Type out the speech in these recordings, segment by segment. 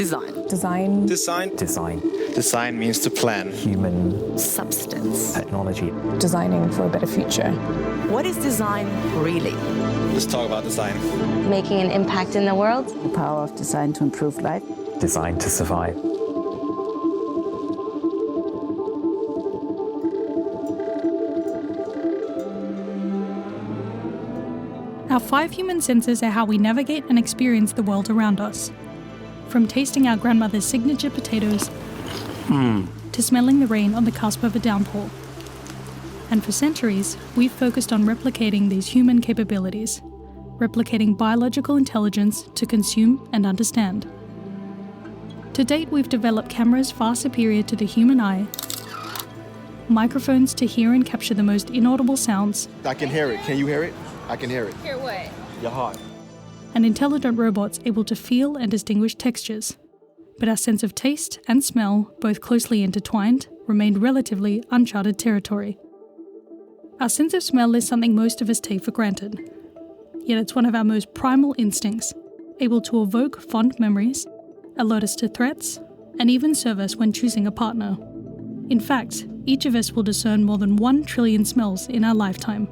Design. Design. Design. Design. Design means to plan. Human. Substance. Technology. Designing for a better future. What is design really? Let's talk about design. Making an impact in the world. The power of design to improve life. Design to survive. Our 5 human senses are how we navigate and experience the world around us. From tasting our grandmother's signature potatoes to smelling the rain on the cusp of a downpour. And for centuries, we've focused on replicating these human capabilities, replicating biological intelligence to consume and understand. To date, we've developed cameras far superior to the human eye, microphones to hear and capture the most inaudible sounds, I can hear it. Can you hear it? I can hear it. Hear what? Your heart. and intelligent robots able to feel and distinguish textures. But our sense of taste and smell, both closely intertwined, remained relatively uncharted territory. Our sense of smell is something most of us take for granted. Yet it's one of our most primal instincts, able to evoke fond memories, alert us to threats, and even serve us when choosing a partner. In fact, each of us will discern more than 1 trillion smells in our lifetime.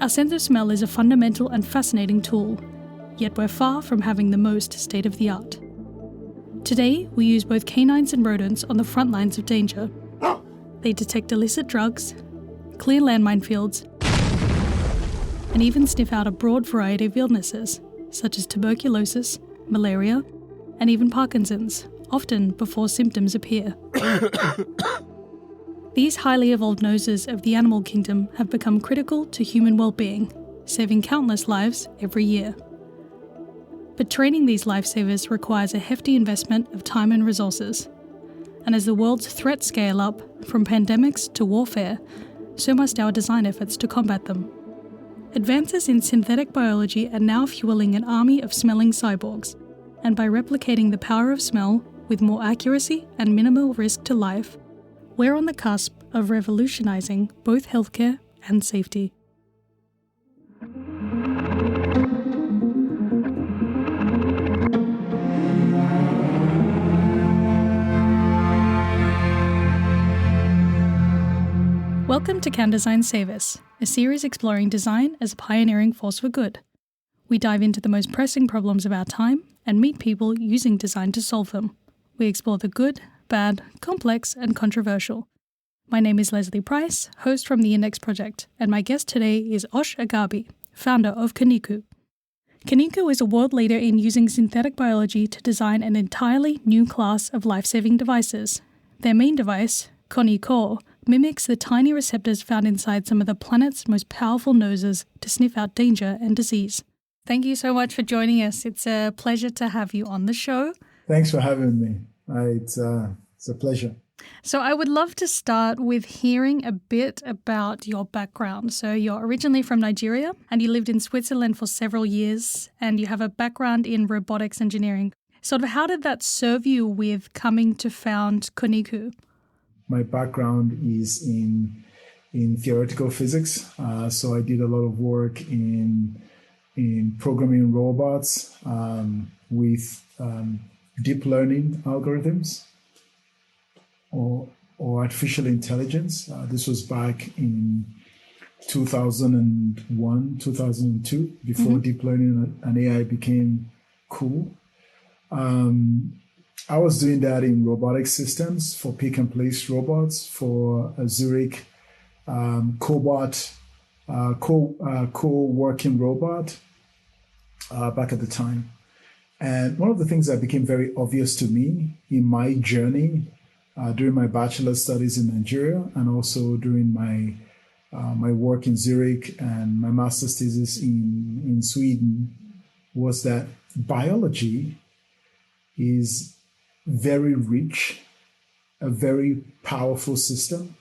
Our sense of smell is a fundamental and fascinating tool, yet we're far from having the most state-of-the-art. Today, we use both canines and rodents on the front lines of danger. They detect illicit drugs, clear landmine fields, and even sniff out a broad variety of illnesses, such as tuberculosis, malaria, and even Parkinson's, often before symptoms appear. These highly evolved noses of the animal kingdom have become critical to human well-being, saving countless lives every year. But training these lifesavers requires a hefty investment of time and resources. And as the world's threats scale up, from pandemics to warfare, so must our design efforts to combat them. Advances in synthetic biology are now fueling an army of smelling cyborgs, and by replicating the power of smell with more accuracy and minimal risk to life, we're on the cusp of revolutionizing both healthcare and safety. Welcome to Can Design Save Us, a series exploring design as a pioneering force for good. We dive into the most pressing problems of our time and meet people using design to solve them. We explore the good, bad, complex, and controversial. My name is Leslie Price, host from the Index Project, and my guest today is Osh Agabi, founder of Kaniku. Kaniku is a world leader in using synthetic biology to design an entirely new class of life-saving devices. Their main device, KoniCore, mimics the tiny receptors found inside some of the planet's most powerful noses to sniff out danger and disease. Thank you so much for joining us. It's a pleasure to have you on the show. Thanks for having me. It's a pleasure. So I would love to start with hearing a bit about your background. So you're originally from Nigeria and you lived in Switzerland for several years and you have a background in robotics engineering. Sort of how did that serve you with coming to found Koniku? My background is in theoretical physics. So I did a lot of work in programming robots with deep learning algorithms or artificial intelligence. This was back in 2001, 2002, before deep learning and AI became cool. I was doing that in robotic systems for pick and place robots for a Zurich cobot co-working robot back at the time. And one of the things that became very obvious to me in my journey during my bachelor's studies in Nigeria and also during my work in Zurich and my master's thesis in Sweden was that biology is very rich, a very powerful system.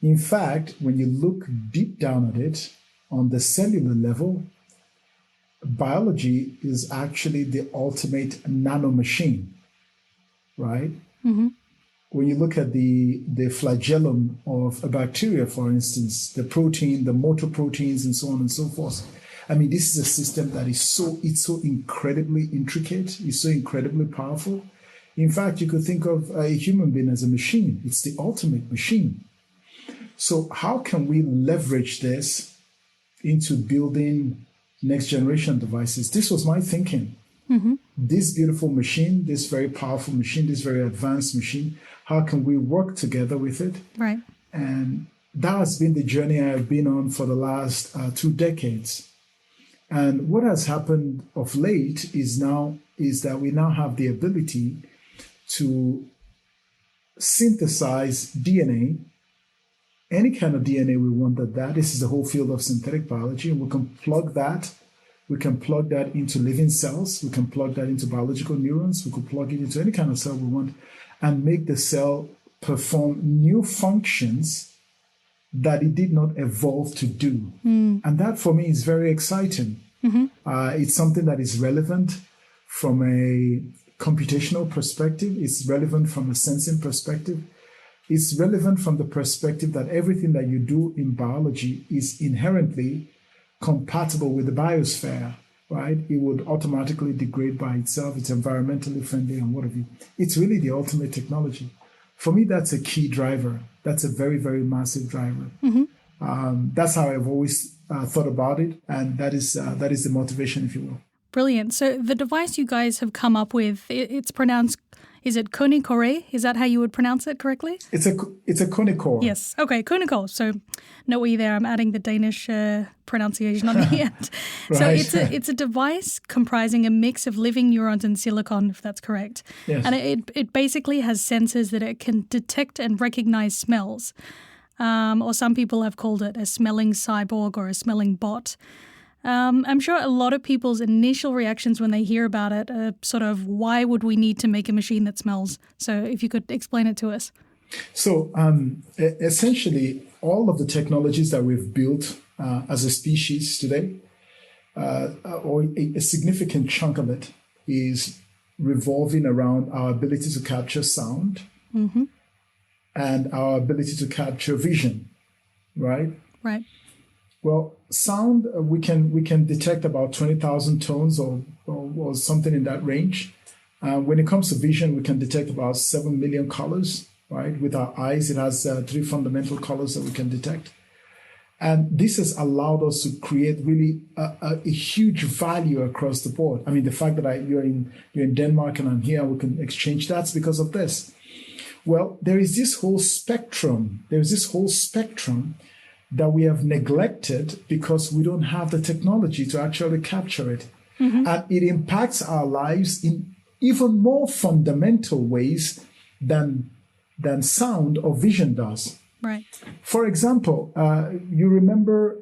In fact, when you look deep down at it on the cellular level, biology is actually the ultimate nanomachine, right? Mm-hmm. When you look at the flagellum of a bacteria, for instance, the protein, the motor proteins, and so on and so forth, I mean, this is a system that is so incredibly intricate, it's so incredibly powerful. In fact, you could think of a human being as a machine. It's the ultimate machine. So how can we leverage this into building next generation devices? This was my thinking. This beautiful machine, this very powerful machine, this very advanced machine, how can we work together with it? Right. And that has been the journey I've been on for the last 2 decades. And what has happened of late is that we now have the ability to synthesize DNA, any kind of DNA we want that. This is the whole field of synthetic biology, and we can plug that into living cells, we can plug that into biological neurons, we could plug it into any kind of cell we want, and make the cell perform new functions that it did not evolve to do. And that for me is very exciting. It's something that is relevant from a computational perspective, it's relevant from a sensing perspective, it's relevant from the perspective that everything that you do in biology is inherently compatible with the biosphere, right? It would automatically degrade by itself. It's environmentally friendly and what have you. It's really the ultimate technology. For me, that's a key driver. That's a very, very massive driver. That's how I've always thought about it. And that is the motivation, if you will. Brilliant. So the device you guys have come up with, it's pronounced, is it Konicore? Is that how you would pronounce it correctly? It's a Konicore. Yes. Okay, Konicore. So no way there. I'm adding the Danish pronunciation on the end. Right. So it's a device comprising a mix of living neurons and silicon, if that's correct. Yes. And it basically has sensors that it can detect and recognize smells. Or some people have called it a smelling cyborg or a smelling bot. I'm sure a lot of people's initial reactions when they hear about it are sort of, why would we need to make a machine that smells? So if you could explain it to us. So essentially, all of the technologies that we've built as a species today, or a significant chunk of it, is revolving around our ability to capture sound and our ability to capture vision, right? Right. Well, sound, we can detect about 20,000 tones or something in that range. When it comes to vision, we can detect about 7 million colors, right? With our eyes, it has 3 fundamental colors that we can detect. And this has allowed us to create really a huge value across the board. I mean, the fact that you're in Denmark and I'm here, we can exchange, that's because of this. Well, there is this whole spectrum. That we have neglected because we don't have the technology to actually capture it. And it impacts our lives in even more fundamental ways than sound or vision does. Right. For example, you remember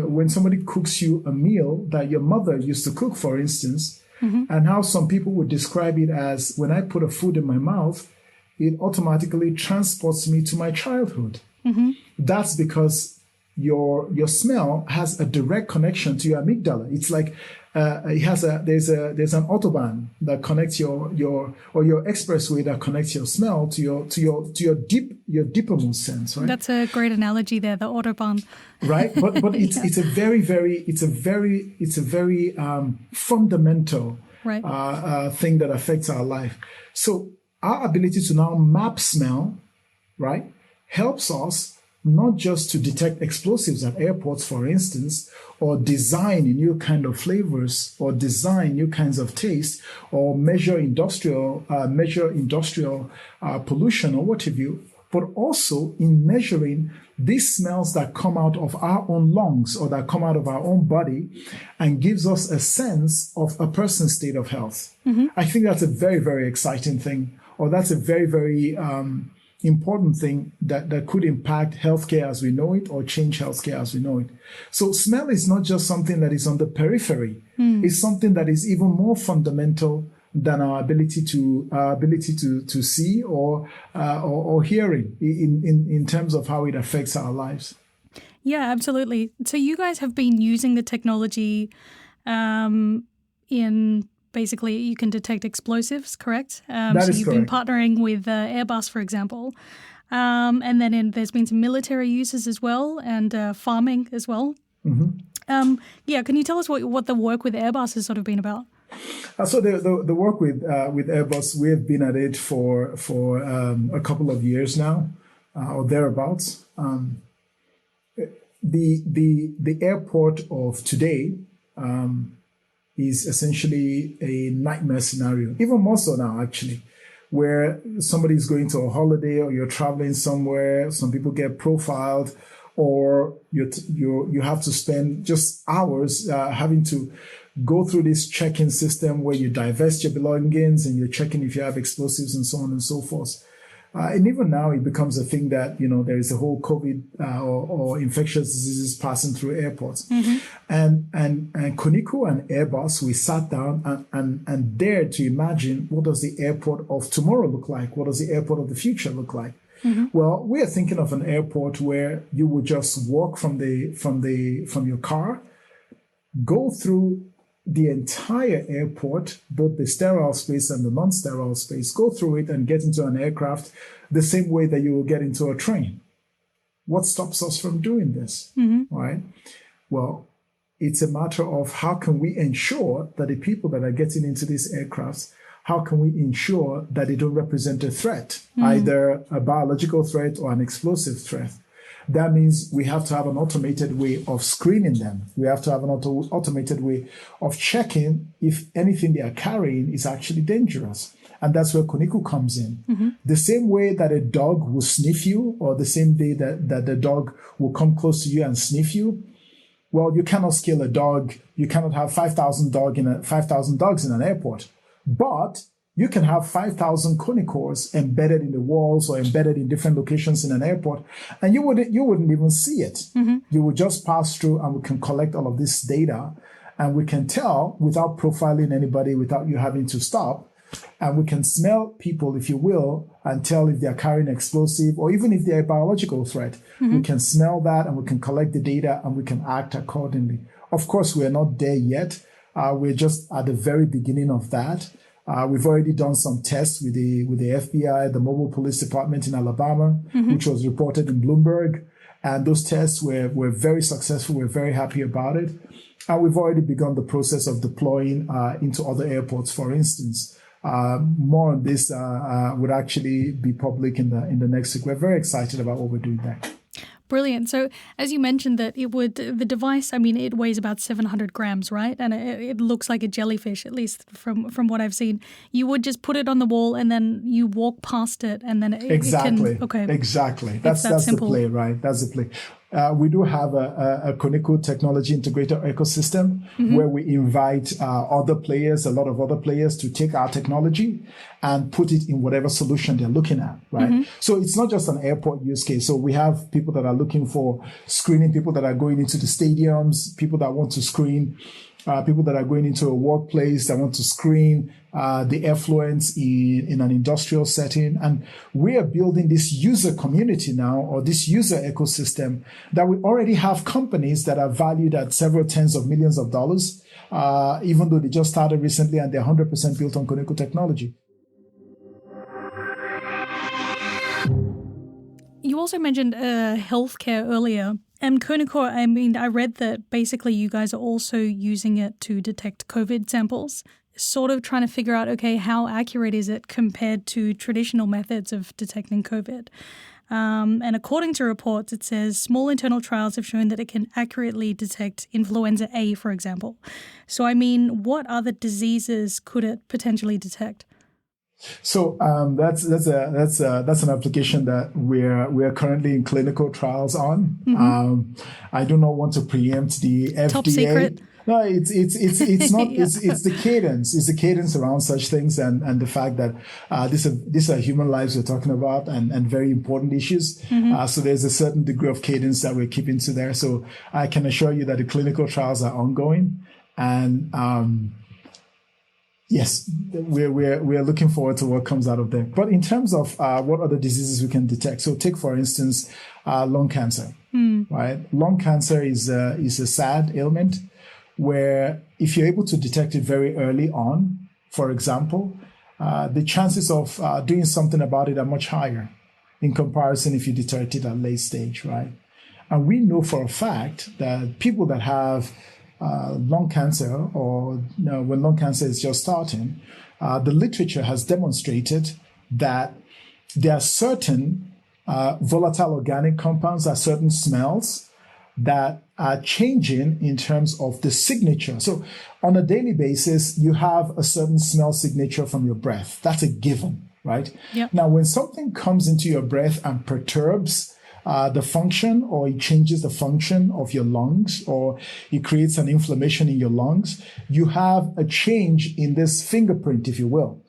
when somebody cooks you a meal that your mother used to cook, for instance, and how some people would describe it as, when I put a food in my mouth, it automatically transports me to my childhood. That's because your smell has a direct connection to your amygdala. It's like there's an autobahn that connects your expressway that connects your smell to your deepermost sense, right? That's a great analogy there, the autobahn. Right, but it's a very fundamental thing that affects our life. So our ability to now map smell, right, helps us not just to detect explosives at airports, for instance, or design new kind of flavors, or design new kinds of taste, or measure industrial pollution or what have you, but also in measuring these smells that come out of our own lungs or that come out of our own body and gives us a sense of a person's state of health. I think that's a very, very exciting thing, or that's a very, very important thing that could impact healthcare as we know it or change healthcare as we know it. So smell is not just something that is on the periphery. It's something that is even more fundamental than our ability to see or hearing in terms of how it affects our lives. Yeah, absolutely. So you guys have been using the technology in basically you can detect explosives, correct? That is you've correct. been partnering with Airbus, for example. And then there's been some military uses as well and farming as well. Yeah, can you tell us what the work with Airbus has sort of been about? So the work with Airbus, we have been at it for a couple of years now, or thereabouts. The airport of today is essentially a nightmare scenario, even more so now actually, where somebody's going to a holiday or you're traveling somewhere. Some people get profiled, or you have to spend just hours having to go through this check-in system where you divest your belongings and you're checking if you have explosives and so on and so forth. And even now, it becomes a thing that, there is a whole COVID or infectious diseases passing through airports. Mm-hmm. And Koniku and Airbus, we sat down and dared to imagine, what does the airport of tomorrow look like? What does the airport of the future look like? Mm-hmm. Well, we are thinking of an airport where you would just walk from your car, go through the entire airport, both the sterile space and the non-sterile space, go through it and get into an aircraft the same way that you will get into a train. What stops us from doing this? Mm-hmm. Right? Well, it's a matter of how can we ensure that the people that are getting into these aircrafts, how can we ensure that they don't represent a threat, either a biological threat or an explosive threat? That means we have to have an automated way of screening them. We have to have an automated way of checking if anything they are carrying is actually dangerous. And that's where Koniku comes in. Mm-hmm. The same way that a dog will sniff you, or the same day that the dog will come close to you and sniff you, well, you cannot scale a dog. You cannot have 5,000 dogs in an airport. But you can have 5,000 Konikors embedded in the walls or embedded in different locations in an airport, and you wouldn't even see it. Mm-hmm. You would just pass through, and we can collect all of this data, and we can tell without profiling anybody, without you having to stop, and we can smell people, if you will, and tell if they're carrying explosive or even if they're a biological threat. Mm-hmm. We can smell that, and we can collect the data, and we can act accordingly. Of course, we're not there yet. We're just at the very beginning of that. We've already done some tests with the FBI, the Mobile Police Department in Alabama, mm-hmm. which was reported in Bloomberg. And those tests were very successful. We're very happy about it. And we've already begun the process of deploying into other airports, for instance. More on this would actually be public in the next week. We're very excited about what we're doing there. Brilliant. So as you mentioned that the device, it weighs about 700 grams, right? And it looks like a jellyfish, at least from what I've seen. You would just put it on the wall and then you walk past it and then Exactly. It can... Okay. Exactly. That's the play, right? That's the play. We do have a Koniku technology integrator ecosystem mm-hmm. where we invite a lot of other players to take our technology and put it in whatever solution they're looking at, right? Mm-hmm. So it's not just an airport use case. So we have people that are looking for screening, people that are going into the stadiums, people that want to screen, people that are going into a workplace that want to screen the effluents in an industrial setting. And we are building this user community now, or this user ecosystem, that we already have companies that are valued at several tens of millions of dollars, even though they just started recently and they're 100% built on Koniku technology. You also mentioned healthcare earlier. And Koniku, I read that basically you guys are also using it to detect COVID samples, sort of trying to figure out, okay, how accurate is it compared to traditional methods of detecting COVID? And according to reports, it says small internal trials have shown that it can accurately detect influenza A, for example. So, what other diseases could it potentially detect? So that's an application that we're currently in clinical trials on. Mm-hmm. I do not want to preempt the FDA. Top secret. No, it's not. Yeah. It's the cadence. It's the cadence around such things, and the fact that these are human lives we're talking about, and very important issues. Mm-hmm. So there's a certain degree of cadence that we're keeping to there. So I can assure you that the clinical trials are ongoing, and yes, we're looking forward to what comes out of there. But in terms of what other diseases we can detect, so take for instance lung cancer. Right? Lung cancer is a sad ailment where if you're able to detect it very early on, for example, the chances of doing something about it are much higher in comparison if you detect it at late stage, right? And we know for a fact that people that have lung cancer, or when lung cancer is just starting, the literature has demonstrated that there are certain volatile organic compounds, there are certain smells that are changing in terms of the signature. So on a daily basis, you have a certain smell signature from your breath. That's a given, right? Yep. Now, when something comes into your breath and perturbs the function, or it changes the function of your lungs, or it creates an inflammation in your lungs, you have a change in this fingerprint, if you will.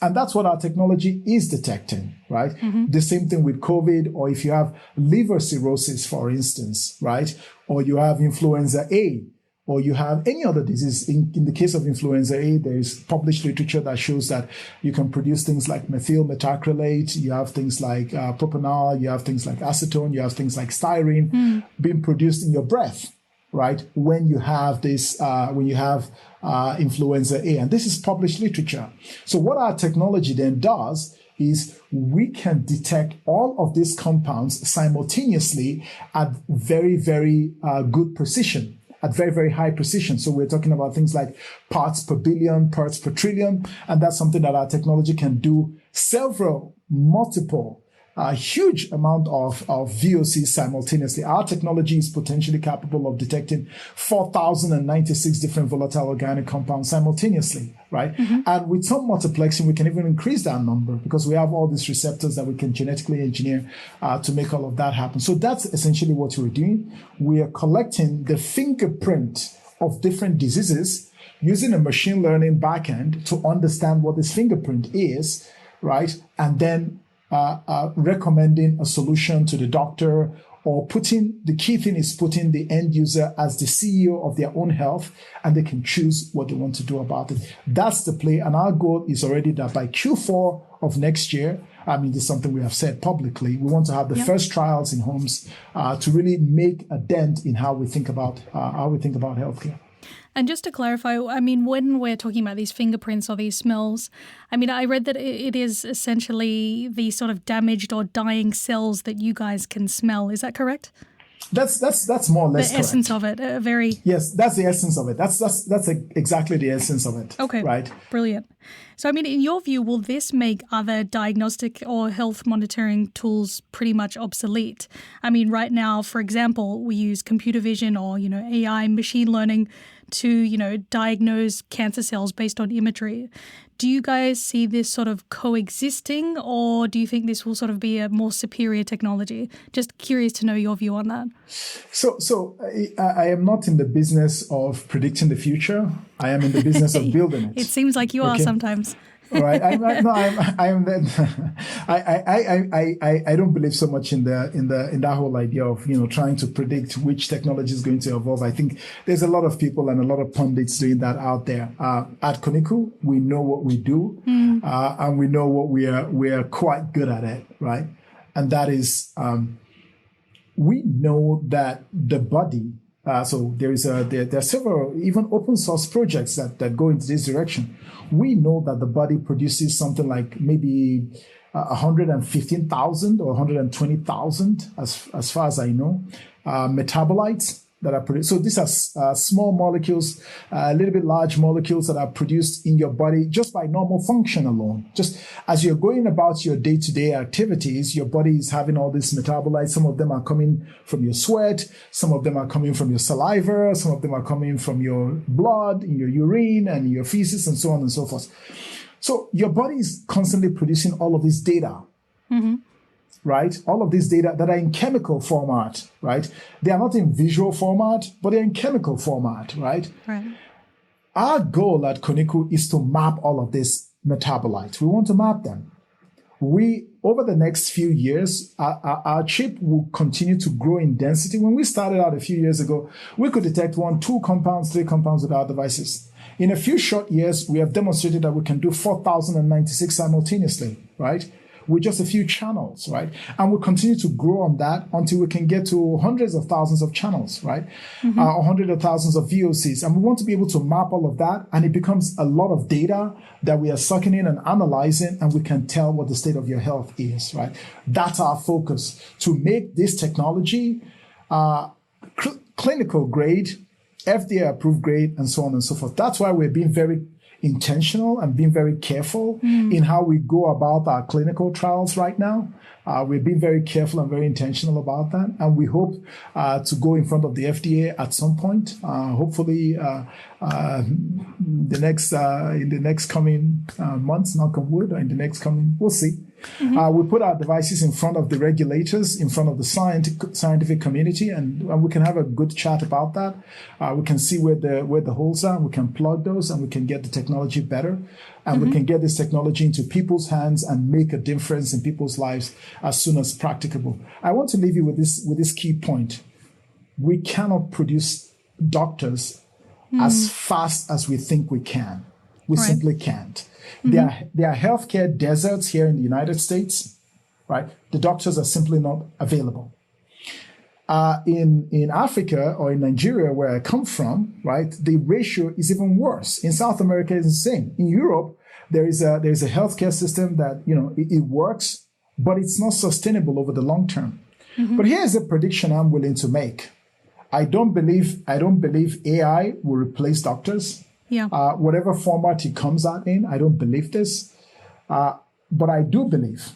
And that's what our technology is detecting, right? The same thing with COVID, or if you have liver cirrhosis, for instance, right? Or you have influenza A, or you have any other disease. In the case of influenza A, there is published literature that shows that you can produce things like methyl methacrylate, you have things like propanol, you have things like acetone, you have things like styrene being produced in your breath, right? When you have this, influenza A, and this is published literature. So what our technology then does is we can detect all of these compounds simultaneously at very, very good precision, at very, very high precision. So we're talking about things like parts per billion, parts per trillion, and that's something that our technology can do multiple, huge amount of VOCs simultaneously. Our technology is potentially capable of detecting 4,096 different volatile organic compounds simultaneously, right? And with some multiplexing, we can even increase that number because we have all these receptors that we can genetically engineer to make all of that happen. So that's essentially what we're doing. We are collecting the fingerprint of different diseases using a machine learning backend to understand what this fingerprint is, right? And then recommending a solution to the doctor, or the key thing is putting the end user as the CEO of their own health, and they can choose what they want to do about it. That's the play. And our goal is already that by Q4 of next year, this is something we have said publicly, we want to have the first trials in homes to really make a dent in how we think about healthcare. And just to clarify, when we're talking about these fingerprints or these smells, I read that it is essentially the sort of damaged or dying cells that you guys can smell. Is that correct? That's more or less the essence of it. Yes, that's the essence of it. That's exactly the essence of it. Okay, right, brilliant. So, in your view, will this make other diagnostic or health monitoring tools pretty much obsolete? Right now, for example, we use computer vision or AI, machine learning to diagnose cancer cells based on imagery. Do you guys see this sort of coexisting, or do you think this will sort of be a more superior technology? Just curious to know your view on that. So I am not in the business of predicting the future. I am in the business of building it. It seems like you are sometimes. Right. I don't believe so much in that whole idea of trying to predict which technology is going to evolve. I think there's a lot of people and a lot of pundits doing that out there. At Koniku, we know what we do, and we know what we are quite good at it, right? And that is, we know that the body. So there are several even open source projects that go into this direction. We know that the body produces something like maybe 115,000 or 120,000, as far as I know, metabolites that are produced. So these are small molecules, a little bit large molecules that are produced in your body just by normal function alone. Just as you're going about your day-to-day activities, your body is having all these metabolites. Some of them are coming from your sweat. Some of them are coming from your saliva. Some of them are coming from your blood, in your urine, and your feces, and so on and so forth. So your body is constantly producing all of this data. Right? All of these data that are in chemical format, right? They are not in visual format, but they're in chemical format, right? Right. Our goal at Koniku is to map all of these metabolites. We want to map them. Over the next few years, our chip will continue to grow in density. When we started out a few years ago, we could detect 1, 2 compounds, 3 compounds with our devices. In a few short years, we have demonstrated that we can do 4,096 simultaneously, right? With just a few channels, right? And we'll continue to grow on that until we can get to hundreds of thousands of channels, right? Or hundreds of thousands of VOCs. And we want to be able to map all of that. And it becomes a lot of data that we are sucking in and analyzing, and we can tell what the state of your health is, right? That's our focus, to make this technology clinical grade, FDA approved grade, and so on and so forth. That's why we're being very intentional and being very careful in how we go about our clinical trials right now. We're being very careful and very intentional about that, and we hope to go in front of the FDA at some point. Hopefully, in the next coming months, knock on wood, or in the next coming, we'll see. We put our devices in front of the regulators, in front of the scientific community, and we can have a good chat about that. We can see where the holes are, we can plug those, and we can get the technology better, and we can get this technology into people's hands and make a difference in people's lives as soon as practicable. I want to leave you with this key point. We cannot produce doctors as fast as we think we can. We simply can't. There are healthcare deserts here in the United States, right? The doctors are simply not available. In Africa or in Nigeria, where I come from, right, the ratio is even worse. In South America, it's the same. In Europe, there is a healthcare system that, it works, but it's not sustainable over the long term. But here's a prediction I'm willing to make. I don't believe AI will replace doctors. Whatever format it comes out in, I don't believe this. But I do believe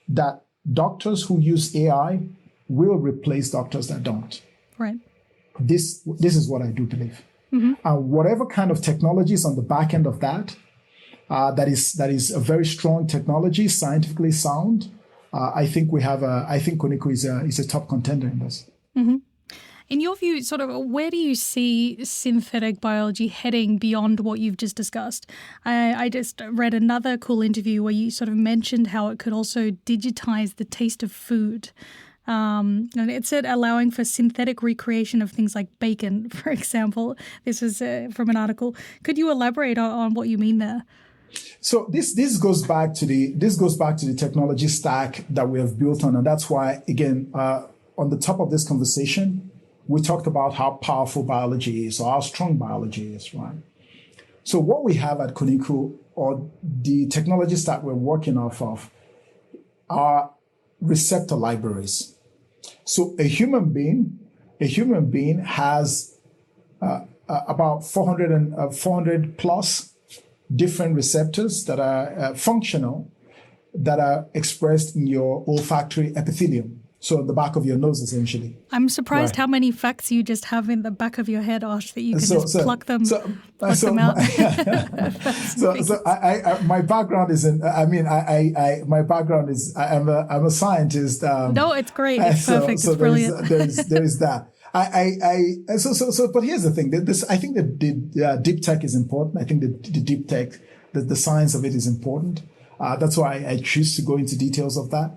that doctors who use AI will replace doctors that don't. Right. This is what I do believe. And whatever kind of technology is on the back end of that, that is a very strong technology, scientifically sound. I think Koniku is a top contender in this. In your view, sort of, where do you see synthetic biology heading beyond what you've just discussed? I just read another cool interview where you sort of mentioned how it could also digitize the taste of food. And it said allowing for synthetic recreation of things like bacon, for example. This is from an article. Could you elaborate on what you mean there? So this goes back to the technology stack that we have built on, and that's why, again, on the top of this conversation, we talked about how powerful biology is, or how strong biology is, right? So what we have at Koniku, or the technology stack we're working off of, are receptor libraries. So a human being has about 400 plus different receptors that are functional, that are expressed in your olfactory epithelium. So the back of your nose, essentially. I'm surprised how many facts you just have in the back of your head, Ash, that you can pluck them out. My background is I'm a scientist. No, it's great. It's perfect. It's brilliant. There is that. But here's the thing. I think the deep tech is important. I think the deep tech, the science of it is important. That's why I choose to go into details of that.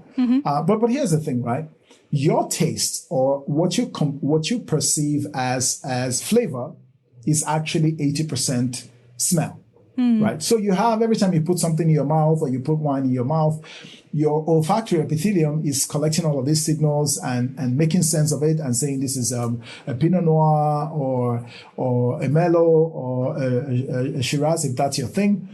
But here's the thing, right? Your taste, or what you perceive as flavor, is actually 80% smell, right? So you have, every time you put something in your mouth or you put wine in your mouth, your olfactory epithelium is collecting all of these signals and making sense of it and saying this is a Pinot Noir or a Merlot or a Shiraz, if that's your thing,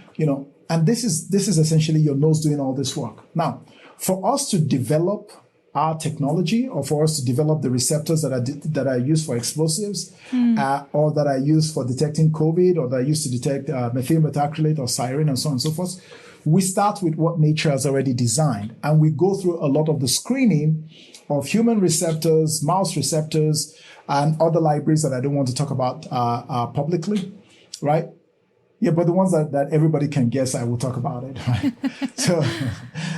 And this is essentially your nose doing all this work. Now, for us to develop our technology, or for us to develop the receptors that are used for explosives, or that are used for detecting COVID, or that are used to detect methyl methacrylate or siren and so on and so forth, we start with what nature has already designed. And we go through a lot of the screening of human receptors, mouse receptors, and other libraries that I don't want to talk about publicly, right? Yeah, but the ones that everybody can guess, I will talk about it. Right? So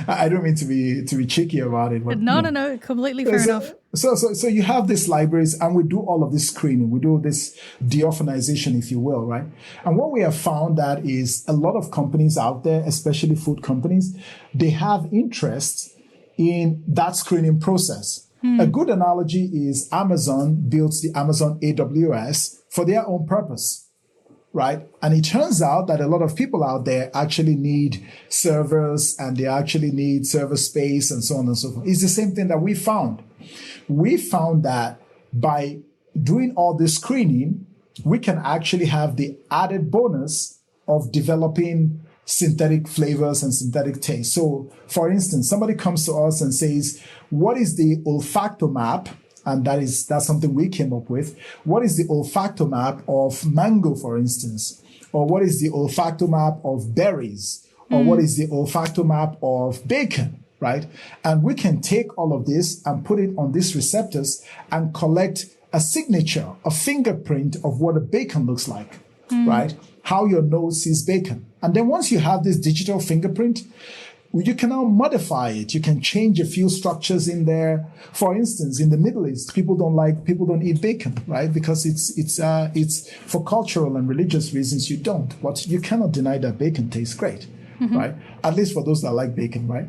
I don't mean to be cheeky about it. But, no, completely fair enough. So you have these libraries, and we do all of this screening. We do this deophanization, if you will, right? And what we have found that is a lot of companies out there, especially food companies, they have interest in that screening process. A good analogy is Amazon builds the Amazon AWS for their own purpose. Right. And it turns out that a lot of people out there actually need servers, and they actually need server space and so on and so forth. It's the same thing that we found. We found that by doing all this screening, we can actually have the added bonus of developing synthetic flavors and synthetic taste. So, for instance, somebody comes to us and says, what is the olfactomap and that's something we came up with. What is the olfactomap of mango, for instance? Or what is the olfactomap of berries? Or what is the olfactomap of bacon, right? And we can take all of this and put it on these receptors and collect a signature, a fingerprint of what a bacon looks like, right? How your nose sees bacon. And then once you have this digital fingerprint, you can now modify it. You can change a few structures in there. For instance, in the Middle East, people don't eat bacon, right? Because it's for cultural and religious reasons you don't. But you cannot deny that bacon tastes great, right? At least for those that like bacon, right?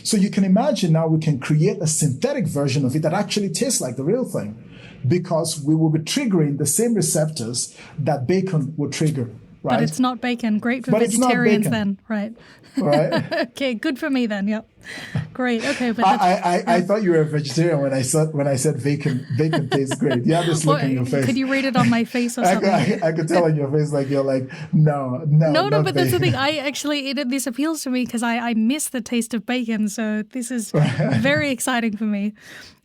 So you can imagine now we can create a synthetic version of it that actually tastes like the real thing, because we will be triggering the same receptors that bacon would trigger. Right? But it's not bacon. Great for vegetarians then, right? Right. Okay, good for me then. Yep. Great. Okay, but I thought you were a vegetarian when I said bacon. Bacon tastes great. You have this look on your face. Could you read it on my face or something? I could tell on your face like you're like no. No. But that's the thing. This appeals to me because I miss the taste of bacon. So this is very exciting for me.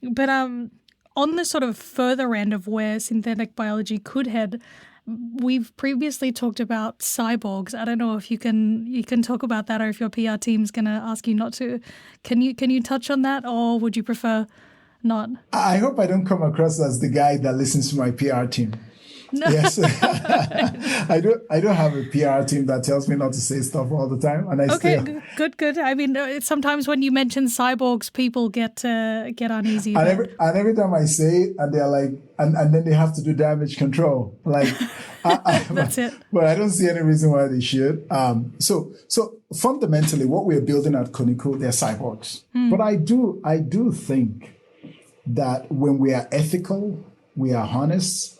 But on the sort of further end of where synthetic biology could head, we've previously talked about cyborgs. I don't know if you can talk about that, or if your PR team's going to ask you not to. Can you touch on that, or would you prefer not? I hope I don't come across as the guy that listens to my PR team. No. Yes, I don't have a PR team that tells me not to say stuff all the time, and good. I mean, sometimes when you mention cyborgs, people get uneasy. And every time I say it, and they're like, and then they have to do damage control. Like, that's it. But I don't see any reason why they should. So fundamentally, what we're building at Koniku, they're cyborgs. But I do think that when we are ethical, we are honest,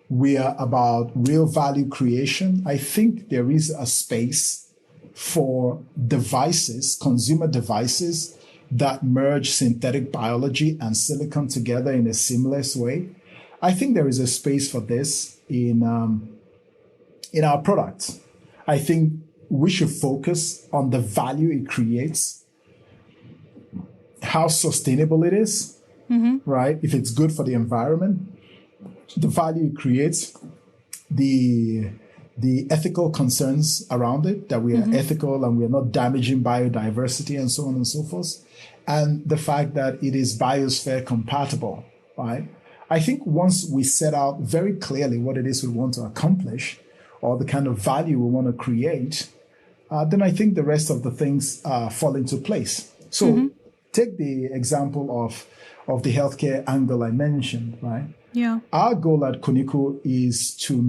we are about real value creation, I think there is a space for devices, consumer devices, that merge synthetic biology and silicon together in a seamless way. I think there is a space for this in our products. I think we should focus on the value it creates, how sustainable it is, right? If it's good for the environment, the value it creates, the ethical concerns around it, that we are ethical and we are not damaging biodiversity and so on and so forth, and the fact that it is biosphere compatible, right? I think once we set out very clearly what it is we want to accomplish, or the kind of value we want to create, then I think the rest of the things fall into place. So take the example of the healthcare angle I mentioned, right? Yeah. Our goal at Koniku is to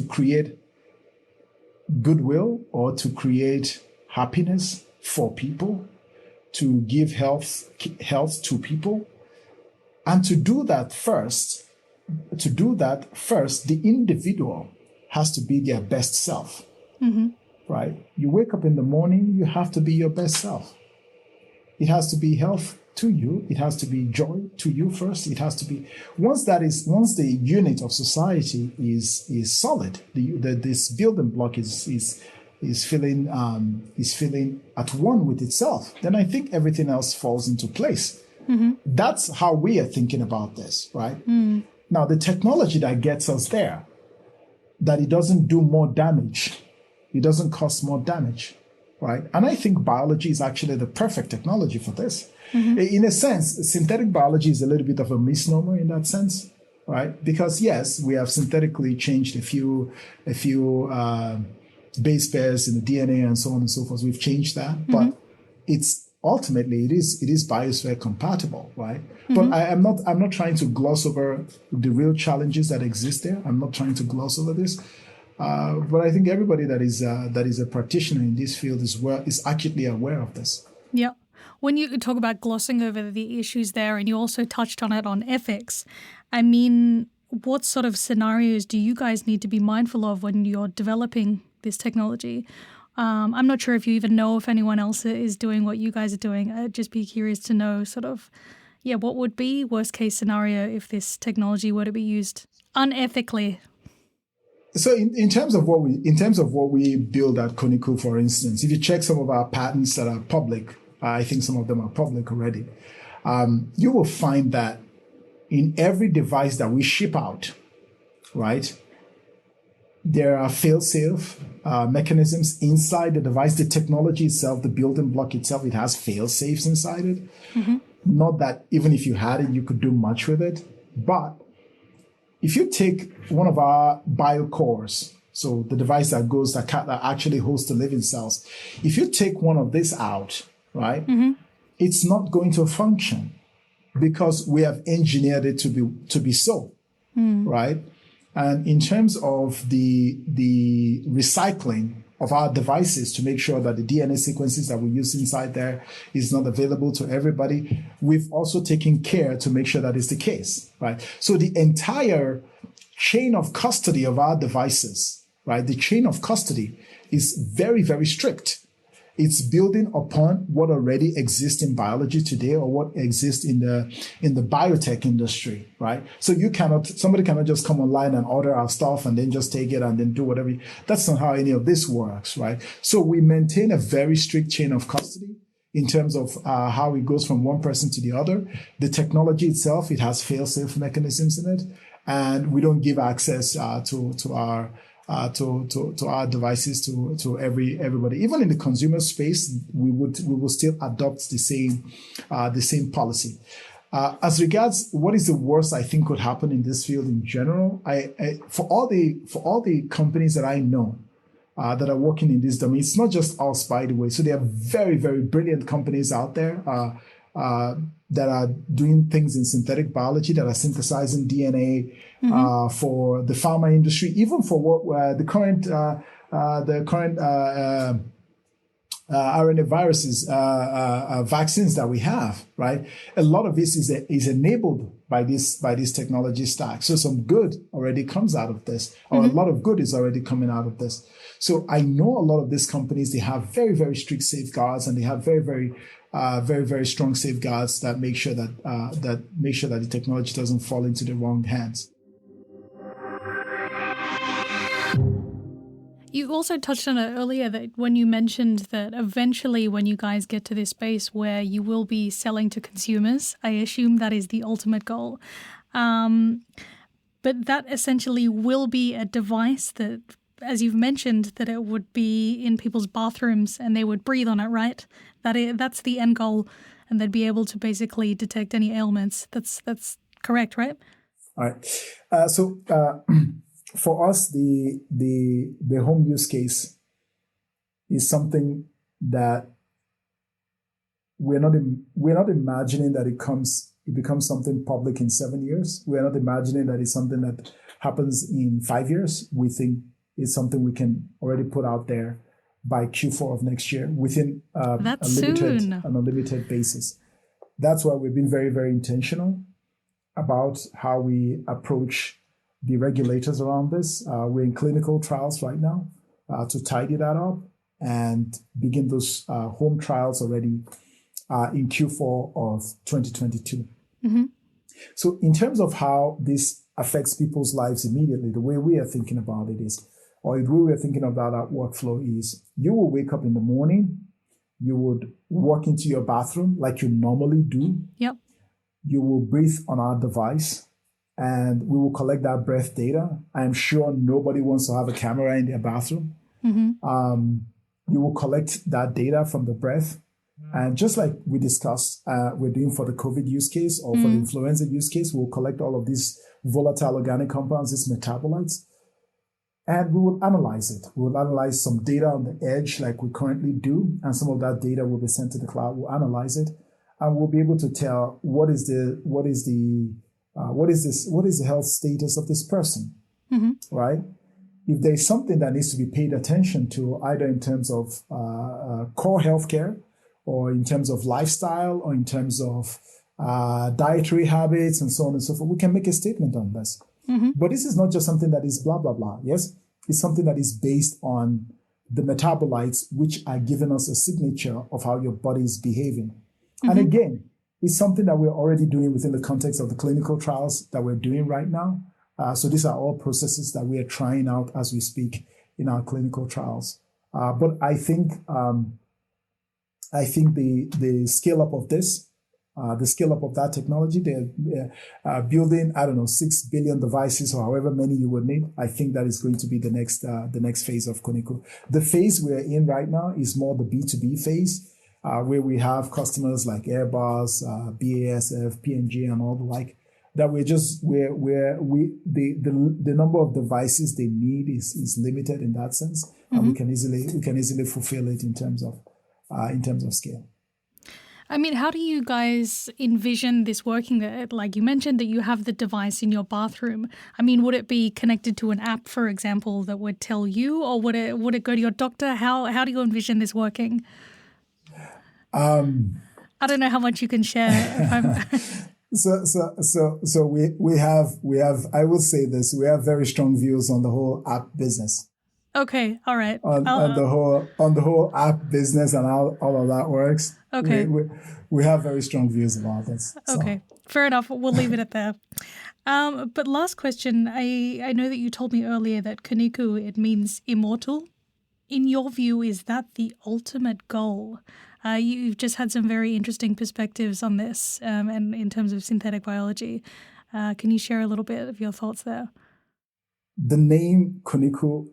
create goodwill, or to create happiness for people, to give health to people. And to do that first, the individual has to be their best self, right? You wake up in the morning, you have to be your best self. It has to be health to you. It has to be joy to you first. It has to be, once the unit of society is solid, this building block is feeling at one with itself, then I think everything else falls into place. That's how we are thinking about this, right? Now, the technology that gets us there, that it doesn't do more damage, it doesn't cause more damage, right? And I think biology is actually the perfect technology for this. In a sense, synthetic biology is a little bit of a misnomer in that sense, right? Because yes, we have synthetically changed a few base pairs in the DNA and so on and so forth. We've changed that, but it's ultimately it is biosphere compatible, right? But I'm not trying to gloss over the real challenges that exist there. I'm not trying to gloss over this. But I think everybody that is a practitioner in this field is acutely aware of this. Yeah. When you talk about glossing over the issues there, and you also touched on it on ethics, I mean, what sort of scenarios do you guys need to be mindful of when you're developing this technology? I'm not sure if you even know if anyone else is doing what you guys are doing. I'd just be curious to know sort of, what would be worst case scenario if this technology were to be used unethically? So in terms of what we build at Koniku, for instance, if you check some of our patents that are public, I think some of them are public already. you will find that in every device that we ship out, right, there are fail-safe mechanisms inside the device. The technology itself, the building block itself, it has fail-safes inside it. Not that even if you had it, you could do much with it. But if you take one of our biocores, so the device that actually hosts the living cells, if you take one of this out, right, it's not going to function because we have engineered it to be so, right? And in terms of the recycling of our devices to make sure that the DNA sequences that we use inside there is not available to everybody, we've also taken care to make sure that is the case, right? So the entire chain of custody of our devices, right? The chain of custody is very, very strict. It's building upon what already exists in biology today or what exists in the biotech industry, right? So somebody cannot just come online and order our stuff and then just take it and then do whatever. That's not how any of this works, right? So we maintain a very strict chain of custody in terms of how it goes from one person to the other. The technology itself, it has fail-safe mechanisms in it, and we don't give access to our devices to everybody. Even in the consumer space, we will still adopt the same policy. As regards what is the worst I think could happen in this field in general, for all the companies that I know that are working in this domain, it's not just us, by the way. So there are very, very brilliant companies out there that are doing things in synthetic biology, that are synthesizing DNA for the pharma industry, even for what the current RNA viruses vaccines that we have, right? A lot of this is enabled by this technology stack. So some good already comes out of this, or a lot of good is already coming out of this. So I know a lot of these companies, they have very, very strict safeguards, and they have very, very strong safeguards that make sure that the technology doesn't fall into the wrong hands. You also touched on it earlier that when you mentioned that eventually when you guys get to this space where you will be selling to consumers, I assume that is the ultimate goal. But that essentially will be a device that, as you've mentioned, that it would be in people's bathrooms and they would breathe on it, right? That's the end goal, and they'd be able to basically detect any ailments. That's correct, right? All right. So for us, the home use case is something that we're not imagining that it becomes something public in 7 years. We're not imagining that it's something that happens in 5 years. We think it's something we can already put out there by Q4 of next year within a limited basis. That's why we've been very, very intentional about how we approach the regulators around this. We're in clinical trials right now to tidy that up and begin those home trials already in Q4 of 2022. So in terms of how this affects people's lives immediately, the way we are thinking about it is, or the way we are thinking about that workflow is, you will wake up in the morning, you would walk into your bathroom like you normally do. Yep. You will breathe on our device, and we will collect that breath data. I'm sure nobody wants to have a camera in their bathroom. You will collect that data from the breath. And just like we discussed, we're doing for the COVID use case or for the influenza use case, we'll collect all of these volatile organic compounds, these metabolites, and we will analyze it. We will analyze some data on the edge like we currently do, and some of that data will be sent to the cloud. We'll analyze it, and we'll be able to tell what is the health status of this person, right? If there's something that needs to be paid attention to, either in terms of core healthcare, or in terms of lifestyle, or in terms of dietary habits, and so on and so forth, we can make a statement on this. But this is not just something that is blah, blah, blah. Yes, it's something that is based on the metabolites, which are giving us a signature of how your body is behaving. And again, it's something that we're already doing within the context of the clinical trials that we're doing right now. So these are all processes that we are trying out as we speak in our clinical trials. But I think the scale up of this the scale up of that technology. They're building, 6 billion devices or however many you would need. I think that is going to be the next phase of Koniku. The phase we're in right now is more the B2B phase, where we have customers like Airbus, BASF, P&G, and all the like. That the number of devices they need is limited in that sense, and we can easily fulfill it in terms of scale. I mean, how do you guys envision this working? Like you mentioned that you have the device in your bathroom. I mean, would it be connected to an app, for example, that would tell you, or would it go to your doctor? How do you envision this working? I don't know how much you can share. So we have I will say this, we have very strong views on the whole app business. Okay, all right. On the whole app business and how all of that works. Okay. We have very strong views about this. So. Okay, fair enough. We'll leave it at there. But last question, I know that you told me earlier that Koniku, it means immortal. In your view, is that the ultimate goal? You've just had some very interesting perspectives on this and in terms of synthetic biology. Can you share a little bit of your thoughts there? The name Koniku,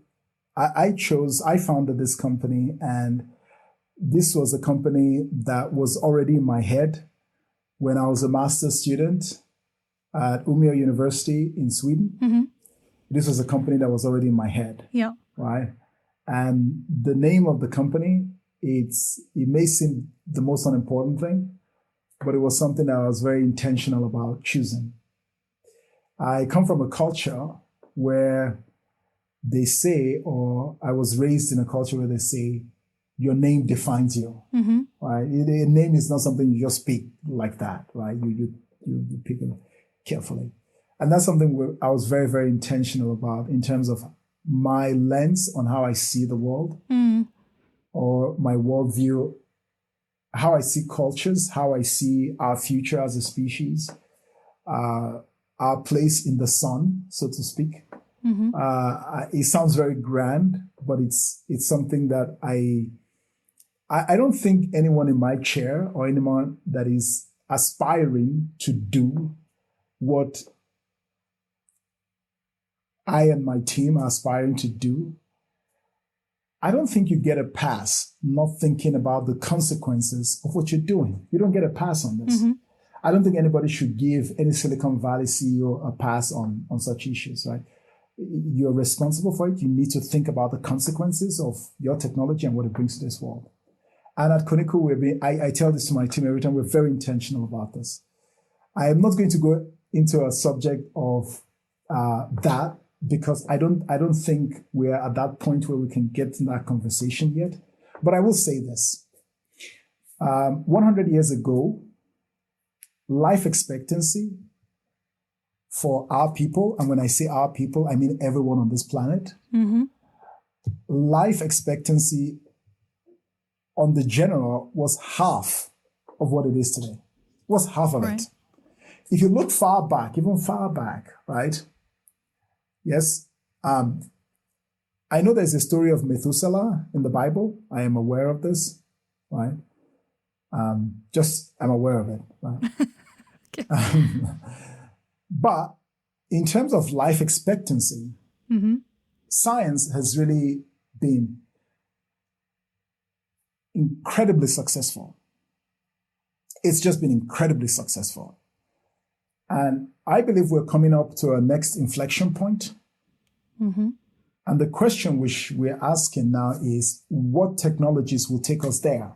I founded this company, and this was a company that was already in my head when I was a master's student at Umeå University in Sweden. Mm-hmm. This was a company that was already in my head. Yeah. Right. And the name of the company, it may seem the most unimportant thing, but it was something that I was very intentional about choosing. I come from a culture where they say, or I was raised in a culture where they say, your name defines you. Mm-hmm. Right? A name is not something you just pick like that, right? You pick it carefully. And that's something I was very, very intentional about in terms of my lens on how I see the world, or my worldview, how I see cultures, how I see our future as a species, our place in the sun, so to speak. Mm-hmm. It sounds very grand, but it's something that I don't think anyone in my chair or anyone that is aspiring to do what I and my team are aspiring to do, I don't think you get a pass not thinking about the consequences of what you're doing. You don't get a pass on this. Mm-hmm. I don't think anybody should give any Silicon Valley CEO a pass on such issues, right? You're responsible for it. You need to think about the consequences of your technology and what it brings to this world. And at Koniku, I tell this to my team every time, we're very intentional about this. I am not going to go into a subject of that, because I don't think we're at that point where we can get in that conversation yet. But I will say this. 100 years ago, life expectancy for our people, and when I say our people, I mean everyone on this planet, mm-hmm. Life expectancy on the general was half of what it is today. Was half of it. If you look far back, even far back, right? Yes. I know there's a story of Methuselah in the Bible. I am aware of this, right? I'm aware of it, right? But in terms of life expectancy, mm-hmm. Science has really been incredibly successful. It's just been incredibly successful. And I believe we're coming up to a next inflection point. Mm-hmm. And the question which we're asking now is, what technologies will take us there,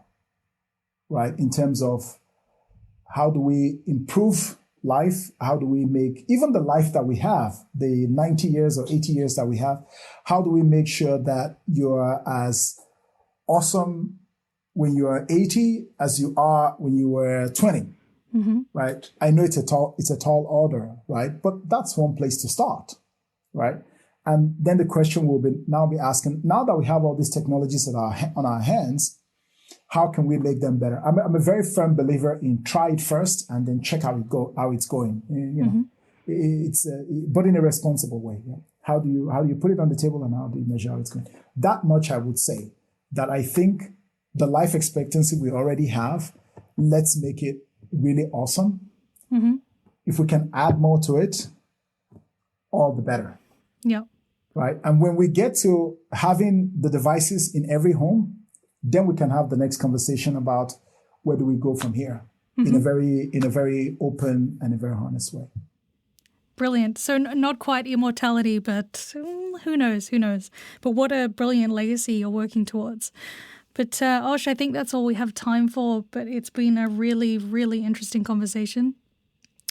right? In terms of how do we improve life? How do we make even the life that we have, the 90 years or 80 years that we have, how do we make sure that you're as awesome when you are 80 as you are when you were 20? Mm-hmm. Right? I know it's a tall order, right? But that's one place to start, right? And then the question will be asking, now that we have all these technologies on our hands, how can we make them better? I'm a very firm believer in try it first and then check how it's going. You know, mm-hmm. But in a responsible way. Yeah? How do you put it on the table and how do you measure how it's going? That much I would say, that I think the life expectancy we already have, let's make it really awesome. If we can add more to it, all the better. Yeah. Right. And when we get to having the devices in every home, then we can have the next conversation about where do we go from here in a very open and a very honest way. Brilliant. So not quite immortality, but who knows? But what a brilliant legacy you're working towards. But Osh, I think that's all we have time for, but it's been a really, really interesting conversation.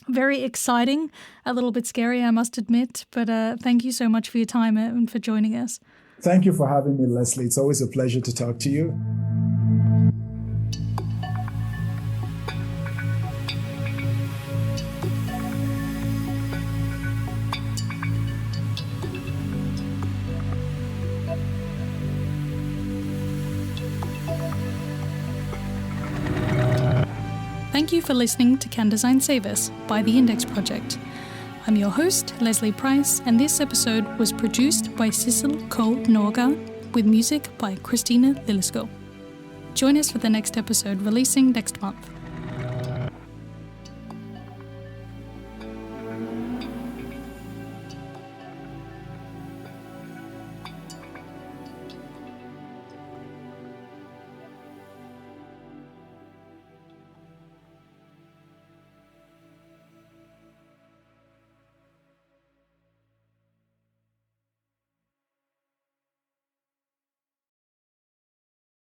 Very exciting, a little bit scary, I must admit, but thank you so much for your time and for joining us. Thank you for having me, Leslie. It's always a pleasure to talk to you. Thank you for listening to Can Design Save Us by the Index Project. I'm your host, Leslie Price, and this episode was produced by Sissel Cole Norgard with music by Christina Lillesko. Join us for the next episode releasing next month.